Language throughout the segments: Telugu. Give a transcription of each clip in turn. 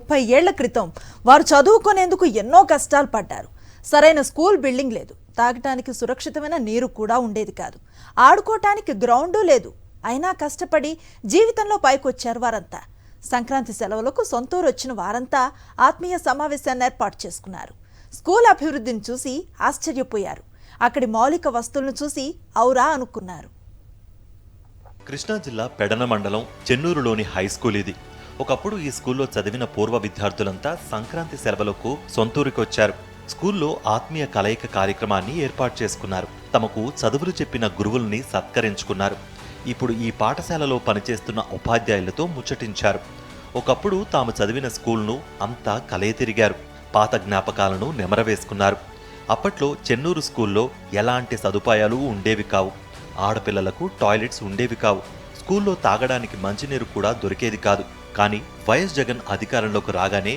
30 ఏళ్ల క్రితం వారు చదువుకునేందుకు ఎన్నో కష్టాలు పడ్డారు. సరైన స్కూల్ బిల్డింగ్ లేదు, తాగటానికి సురక్షితమైన నీరు కూడా ఉండేది కాదు, ఆడుకోవటానికి గ్రౌండు లేదు. అయినా కష్టపడి జీవితంలో పైకొచ్చారు వారంతా. సంక్రాంతి సెలవులకు సొంతూరు వచ్చిన వారంతా ఆత్మీయ సమావేశాన్ని ఏర్పాటు చేసుకున్నారు. స్కూల్ అభివృద్ధిని చూసి ఆశ్చర్యపోయారు. అక్కడి మౌలిక వస్తువులను చూసి ఔరా అనుకున్నారు. కృష్ణా జిల్లా పెడన మండలం చెన్నూరులోని హై స్కూల్ ఇది. ఒకప్పుడు ఈ స్కూల్లో చదివిన పూర్వ విద్యార్థులంతా సంక్రాంతి సెలవులకు సొంతూరికొచ్చారు. స్కూల్లో ఆత్మీయ కలయిక కార్యక్రమాన్ని ఏర్పాటు చేసుకున్నారు. తమకు చదువులు చెప్పిన గురువుల్ని సత్కరించుకున్నారు. ఇప్పుడు ఈ పాఠశాలలో పనిచేస్తున్న ఉపాధ్యాయులతో ముచ్చటించారు. ఒకప్పుడు తాము చదివిన స్కూల్ను అంతా కలయతిరిగారు. పాత జ్ఞాపకాలను నెమరవేసుకున్నారు. అప్పట్లో చెన్నూరు స్కూల్లో ఎలాంటి సదుపాయాలు ఉండేవి కావు. ఆడపిల్లలకు టాయిలెట్స్ ఉండేవి కావు. స్కూల్లో తాగడానికి మంచినీరు కూడా దొరికేది కాదు. కానీ వైఎస్ జగన్ అధికారంలోకి రాగానే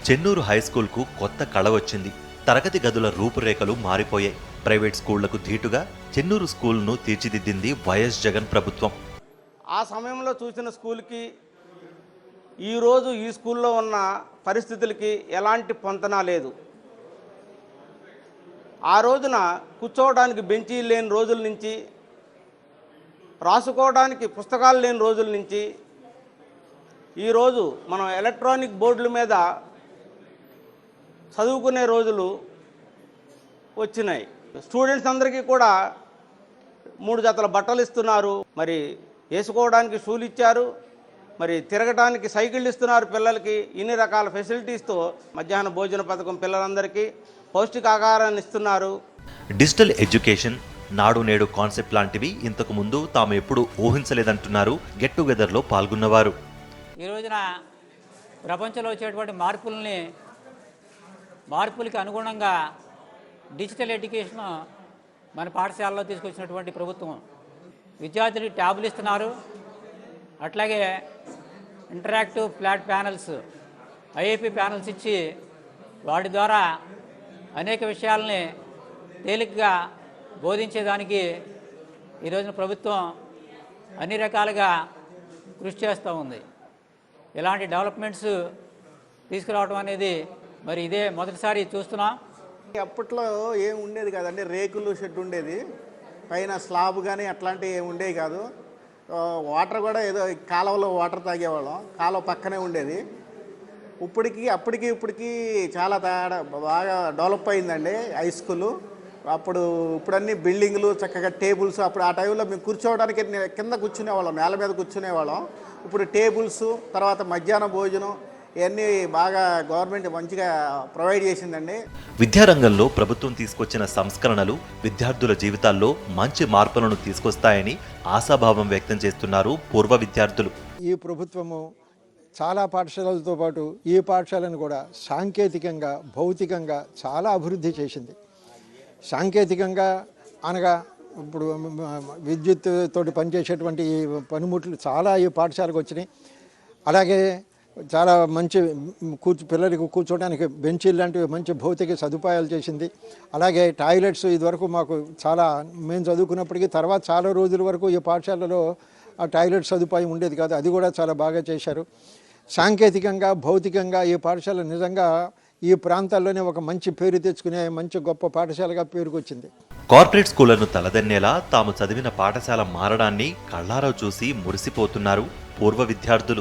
చెన్నూరు హై స్కూల్కు కొత్త కళ వచ్చింది. తరగతి గదుల రూపురేఖలు మారిపోయాయి. ప్రైవేట్ స్కూళ్లకు ధీటుగా చెన్నూరు స్కూల్ను తీర్చిదిద్దింది వైఎస్ జగన్ ప్రభుత్వం. ఆ సమయంలో చూసిన స్కూల్కి ఈరోజు ఈ స్కూల్లో ఉన్న పరిస్థితులకి ఎలాంటి పొంతన లేదు. ఆ రోజున కూర్చోవడానికి బెంచీలు లేని రోజుల నుంచి, రాసుకోవడానికి పుస్తకాలు లేని రోజుల నుంచి ఈరోజు మనం ఎలక్ట్రానిక్ బోర్డుల మీద చదువుకునే రోజులు వచ్చినాయి. స్టూడెంట్స్ అందరికీ కూడా 3 జతల బట్టలు ఇస్తున్నారు. మరి వేసుకోవడానికి షూలు ఇచ్చారు. మరి తిరగడానికి సైకిళ్ళు ఇస్తున్నారు పిల్లలకి. ఇన్ని రకాల ఫెసిలిటీస్తో మధ్యాహ్న భోజన పథకం పిల్లలందరికీ పౌష్టికాహారాన్ని ఇస్తున్నారు. డిజిటల్ ఎడ్యుకేషన్, నాడు నేడు కాన్సెప్ట్ లాంటివి ఇంతకు ముందు తాము ఎప్పుడు ఊహించలేదంటున్నారు గెట్ టుగెదర్లో పాల్గొన్నవారు. ఈ రోజున ప్రపంచంలో వచ్చేటువంటి మార్పులకి అనుగుణంగా డిజిటల్ ఎడ్యుకేషన్ మన పాఠశాలలో తీసుకొచ్చినటువంటి ప్రభుత్వం. విద్యార్థులకు ట్యాబులు ఇస్తున్నారు. అట్లాగే interactive flat panels, IAP panels ఇచ్చి వాటి ద్వారా అనేక విషయాలని తేలికగా బోధించేదానికి ఈరోజున ప్రభుత్వం అన్ని రకాలుగా కృషి చేస్తూ ఉంది. ఇలాంటి డెవలప్మెంట్స్ తీసుకురావడం అనేది మరి ఇదే మొదటిసారి చూస్తున్నాం. అప్పట్లో ఏం ఉండేది కాదండి, రేకులు షెడ్ ఉండేది, పైన స్లాబ్ కానీ అట్లాంటివి ఏమి ఉండేవి కాదు. వాటర్ కూడా ఏదో కాలువలో వాటర్ తాగేవాళ్ళం, కాలువ పక్కనే ఉండేది. అప్పటికి చాలా బాగా డెవలప్ అయిందండి హై స్కూలు. ఇప్పుడన్నీ బిల్డింగ్లు, చక్కగా టేబుల్స్. అప్పుడు ఆ టైంలో మేము కూర్చోవడానికి కింద కూర్చునేవాళ్ళం, నేల మీద కూర్చునేవాళ్ళం. ఇప్పుడు టేబుల్స్, తర్వాత మధ్యాహ్న భోజనం, ఇవన్నీ బాగా గవర్నమెంట్ మంచిగా ప్రొవైడ్ చేసిందండి. విద్యారంగంలో ప్రభుత్వం తీసుకొచ్చిన సంస్కరణలు విద్యార్థుల జీవితాల్లో మంచి మార్పులను తీసుకొస్తాయని ఆశాభావం వ్యక్తం చేస్తున్నారు పూర్వ విద్యార్థులు. ఈ ప్రభుత్వము చాలా పాఠశాలలతో పాటు ఈ పాఠశాలను కూడా సాంకేతికంగా, భౌతికంగా చాలా అభివృద్ధి చేసింది. సాంకేతికంగా అనగా ఇప్పుడు విద్యుత్ తోటి పనిచేసేటువంటి ఈ పనిముట్లు చాలా ఈ పాఠశాలకు వచ్చినాయి. అలాగే చాలా మంచి పిల్లలకు కూర్చోవడానికి బెంచీలు లాంటివి మంచి భౌతిక సదుపాయాలు చేసింది. అలాగే టాయిలెట్స్ ఇదివరకు మాకు మేము చదువుకున్నప్పటికీ తర్వాత చాలా రోజుల వరకు ఈ పాఠశాలలో ఆ టాయిలెట్ సదుపాయం ఉండేది కాదు. అది కూడా చాలా బాగా చేశారు. సాంకేతికంగా, భౌతికంగా ఈ పాఠశాల నిజంగా ఈ ప్రాంతాల్లోనే ఒక మంచి పేరు తెచ్చుకునే మంచి గొప్ప పాఠశాలగా పేరుకొచ్చింది. కార్పొరేట్ స్కూళ్లను తలదన్నేలా తాము చదివిన పాఠశాల మారడాన్ని కళ్ళారా చూసి మురిసిపోతున్నారు పూర్వ విద్యార్థులు.